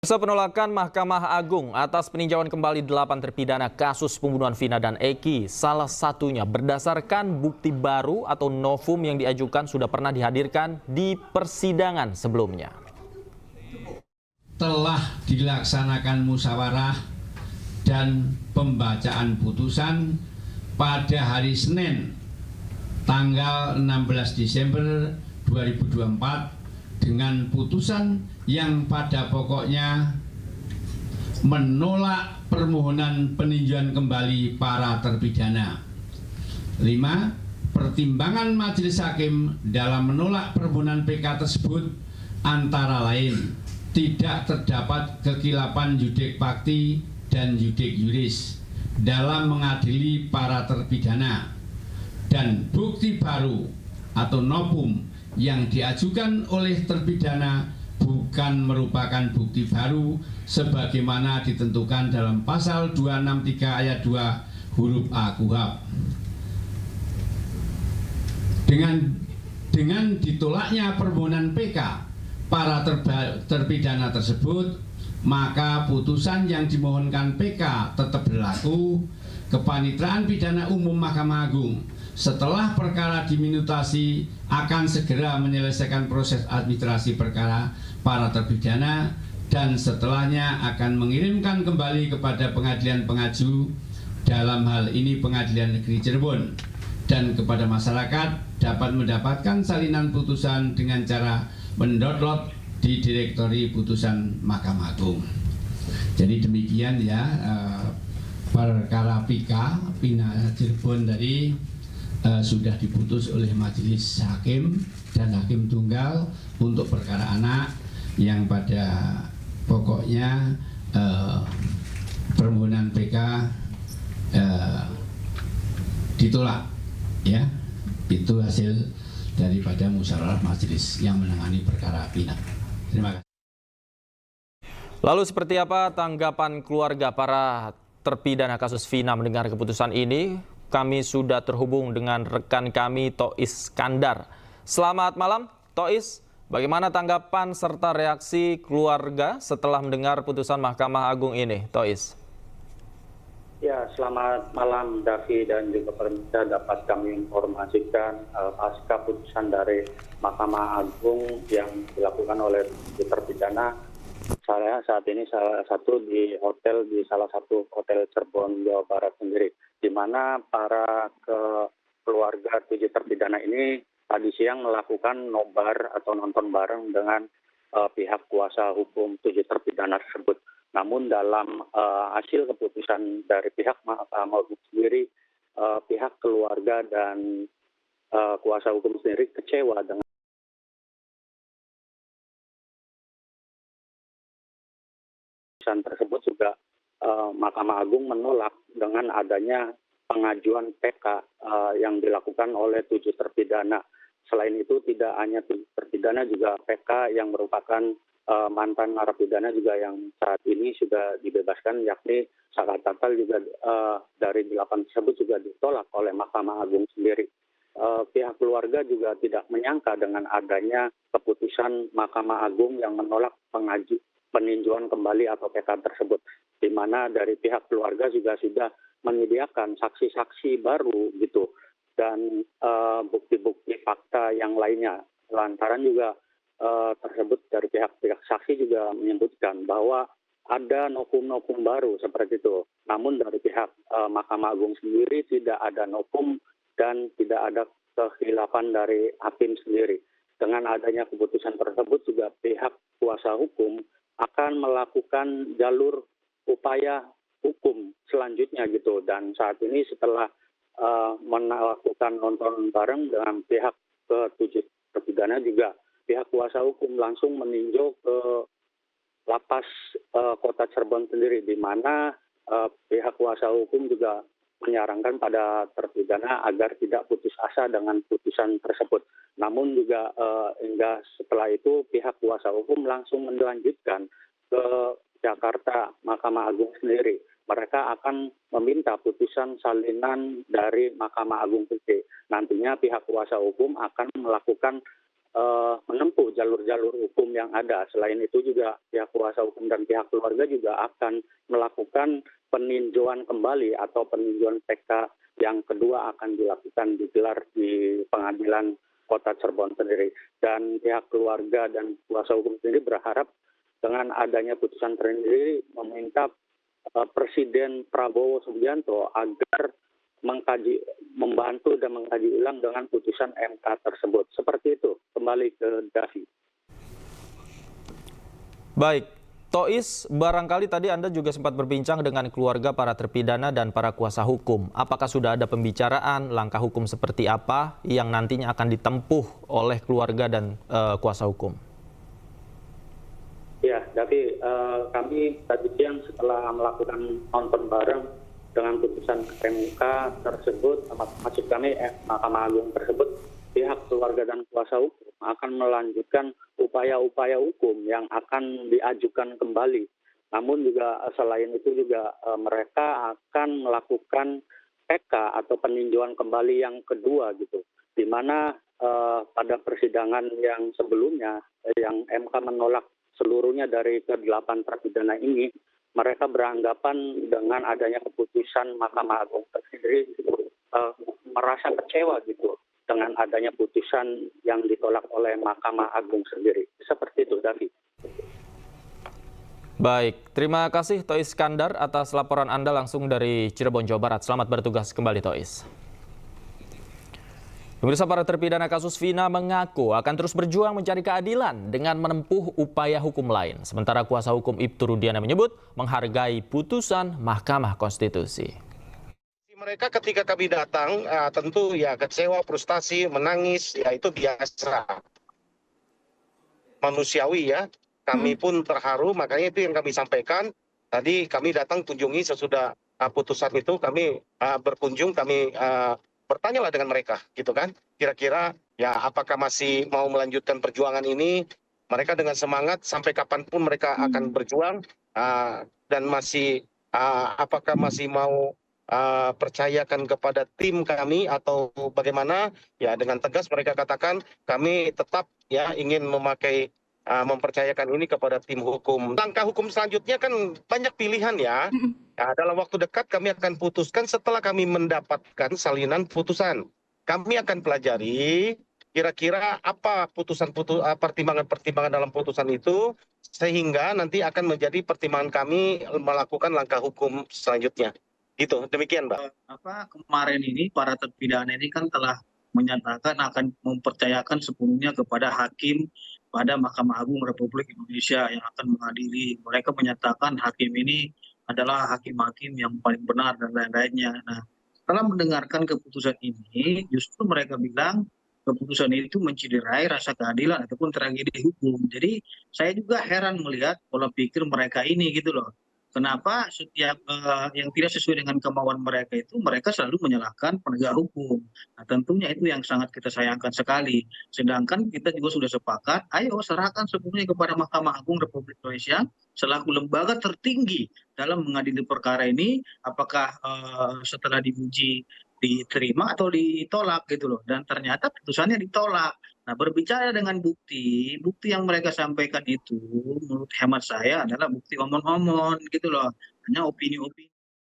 Pasca penolakan Mahkamah Agung atas peninjauan kembali 8 terpidana kasus pembunuhan Vina dan Eki, salah satunya berdasarkan bukti baru atau novum yang diajukan sudah pernah dihadirkan di persidangan sebelumnya. Telah dilaksanakan musyawarah dan pembacaan putusan pada hari Senin tanggal 16 Desember 2024 dengan putusan yang pada pokoknya menolak permohonan peninjauan kembali para terpidana. 5. Pertimbangan majelis hakim dalam menolak permohonan PK tersebut antara lain tidak terdapat kekilapan yudik fakti dan yudik yuris dalam mengadili para terpidana, dan bukti baru atau novum yang diajukan oleh terpidana bukan merupakan bukti baru sebagaimana ditentukan dalam pasal 263 ayat 2 huruf A KUHP. Dengan ditolaknya permohonan PK para terpidana tersebut, maka putusan yang dimohonkan PK tetap berlaku. Kepanitraan Pidana Umum Mahkamah Agung setelah perkara diminutasi akan segera menyelesaikan proses administrasi perkara para terpidana dan setelahnya akan mengirimkan kembali kepada pengadilan pengaju, dalam hal ini Pengadilan Negeri Cirebon, dan kepada masyarakat dapat mendapatkan salinan putusan dengan cara mendownload di Direktori Putusan Mahkamah Agung. Jadi demikian ya perkara Vina Cirebon tadi sudah diputus oleh majelis hakim dan hakim tunggal untuk perkara anak yang pada pokoknya permohonan PK ditolak, ya. Itu hasil daripada musyawarah majelis yang menangani perkara Vina. Terima kasih. Lalu seperti apa tanggapan keluarga para terpidana kasus Vina mendengar keputusan ini? Kami sudah terhubung dengan rekan kami Tois Kandar. Selamat malam Tois, bagaimana tanggapan serta reaksi keluarga setelah mendengar putusan Mahkamah Agung ini, Tois? Ya, selamat malam Davi dan juga pemirsa. Dapat kami informasikan pasca putusan dari Mahkamah Agung yang dilakukan oleh terpidana. Saya saat ini salah satu di salah satu hotel Cirebon, Jawa Barat sendiri, di mana para keluarga 7 terpidana ini tadi siang melakukan nobar atau nonton bareng dengan pihak kuasa hukum 7 terpidana tersebut. Namun dalam hasil keputusan dari pihak Mahkamah Agung sendiri, pihak keluarga dan kuasa hukum sendiri kecewa dengan putusan tersebut. Juga Mahkamah Agung menolak dengan adanya pengajuan PK yang dilakukan oleh 7 terpidana. Selain itu tidak hanya 7 terpidana, juga PK yang merupakan mantan narapidana juga yang saat ini sudah dibebaskan, yakni Saka Tatal juga dari 8 tersebut juga ditolak oleh Mahkamah Agung sendiri. Pihak keluarga juga tidak menyangka dengan adanya keputusan Mahkamah Agung yang menolak peninjauan kembali atau PK tersebut, di mana dari pihak keluarga juga sudah menyediakan saksi-saksi baru gitu dan bukti-bukti fakta yang lainnya. Lantaran juga tersebut dari pihak saksi juga menyebutkan bahwa ada novum-novum baru seperti itu. Namun dari pihak Mahkamah Agung sendiri tidak ada novum dan tidak ada kekhilafan dari hakim sendiri. Dengan adanya keputusan tersebut juga pihak kuasa hukum akan melakukan jalur upaya hukum selanjutnya gitu. Dan saat ini setelah melakukan nonton bareng dengan pihak ke-7 terpidana, juga pihak kuasa hukum langsung meninjau ke lapas kota Cirebon sendiri, di mana pihak kuasa hukum juga menyarankan pada terpidana agar tidak putus asa dengan putusan tersebut. Namun juga hingga setelah itu pihak kuasa hukum langsung melanjutkan ke Jakarta, Mahkamah Agung sendiri. Mereka akan meminta putusan salinan dari Mahkamah Agung sendiri. Nantinya pihak kuasa hukum akan melakukan menempuh jalur-jalur hukum yang ada. Selain itu juga pihak kuasa hukum dan pihak keluarga juga akan melakukan peninjauan kembali atau peninjauan PK yang kedua akan digelar di pengadilan Kota Cirebon sendiri. Dan pihak keluarga dan kuasa hukum sendiri berharap dengan adanya putusan sendiri meminta Presiden Prabowo Subianto agar membantu dan mengkaji ulang dengan putusan MK tersebut. Seperti itu. Kembali ke Davi. Baik, Tois, barangkali tadi Anda juga sempat berbincang dengan keluarga para terpidana dan para kuasa hukum. Apakah sudah ada pembicaraan langkah hukum seperti apa yang nantinya akan ditempuh oleh keluarga dan kuasa hukum? Ya, Davi, kami tadi siang setelah melakukan nonton bareng dengan putusan MK tersebut, maksud kami Mahkamah Agung tersebut, pihak keluarga dan kuasa hukum akan melanjutkan upaya-upaya hukum yang akan diajukan kembali. Namun juga selain itu juga mereka akan melakukan PK atau peninjauan kembali yang kedua gitu, di mana pada persidangan yang sebelumnya yang MK menolak seluruhnya dari ke-8 terpidana ini, mereka beranggapan dengan adanya keputusan Mahkamah Agung sendiri merasa kecewa gitu dengan adanya putusan yang ditolak oleh Mahkamah Agung sendiri. Seperti itu, Davi. Baik, terima kasih Tois Iskandar atas laporan Anda langsung dari Cirebon, Jawa Barat. Selamat bertugas kembali, Tois. Pemirsa, para terpidana kasus Vina mengaku akan terus berjuang mencari keadilan dengan menempuh upaya hukum lain. Sementara kuasa hukum Ibtu Rudiana menyebut menghargai putusan Mahkamah Konstitusi. Mereka ketika kami datang tentu ya kecewa, frustasi, menangis, ya itu biasa. Manusiawi ya, kami pun terharu, makanya itu yang kami sampaikan. Tadi kami datang kunjungi sesudah putusan itu, kami berkunjung, kami bertanyalah dengan mereka, gitu kan. Kira-kira ya apakah masih mau melanjutkan perjuangan ini? Mereka dengan semangat sampai kapanpun mereka akan berjuang dan masih apakah masih mau percayakan kepada tim kami atau bagaimana? Ya dengan tegas mereka katakan kami tetap ya ingin mempercayakan ini kepada tim hukum. Langkah hukum selanjutnya kan banyak pilihan ya. Dalam waktu dekat kami akan putuskan setelah kami mendapatkan salinan putusan. Kami akan pelajari kira-kira apa pertimbangan-pertimbangan dalam putusan itu sehingga nanti akan menjadi pertimbangan kami melakukan langkah hukum selanjutnya. Gitu, demikian, Mbak. Kemarin ini para terpidana ini kan telah menyatakan akan mempercayakan sepenuhnya kepada hakim pada Mahkamah Agung Republik Indonesia yang akan mengadili. Mereka menyatakan hakim ini adalah hakim-hakim yang paling benar dan lain-lainnya. Nah, setelah mendengarkan keputusan ini, justru mereka bilang keputusan itu menciderai rasa keadilan ataupun tragedi hukum. Jadi saya juga heran melihat pola pikir mereka ini gitu loh. Kenapa setiap yang tidak sesuai dengan kemauan mereka itu mereka selalu menyalahkan penegak hukum. Nah, tentunya itu yang sangat kita sayangkan sekali. Sedangkan kita juga sudah sepakat, ayo serahkan sepenuhnya kepada Mahkamah Agung Republik Indonesia selaku lembaga tertinggi dalam mengadili perkara ini. Apakah setelah diuji diterima atau ditolak gitu loh. Dan ternyata putusannya ditolak. Nah, berbicara dengan bukti yang mereka sampaikan itu menurut hemat saya adalah bukti omon-omon gitu loh. Hanya opini-opini.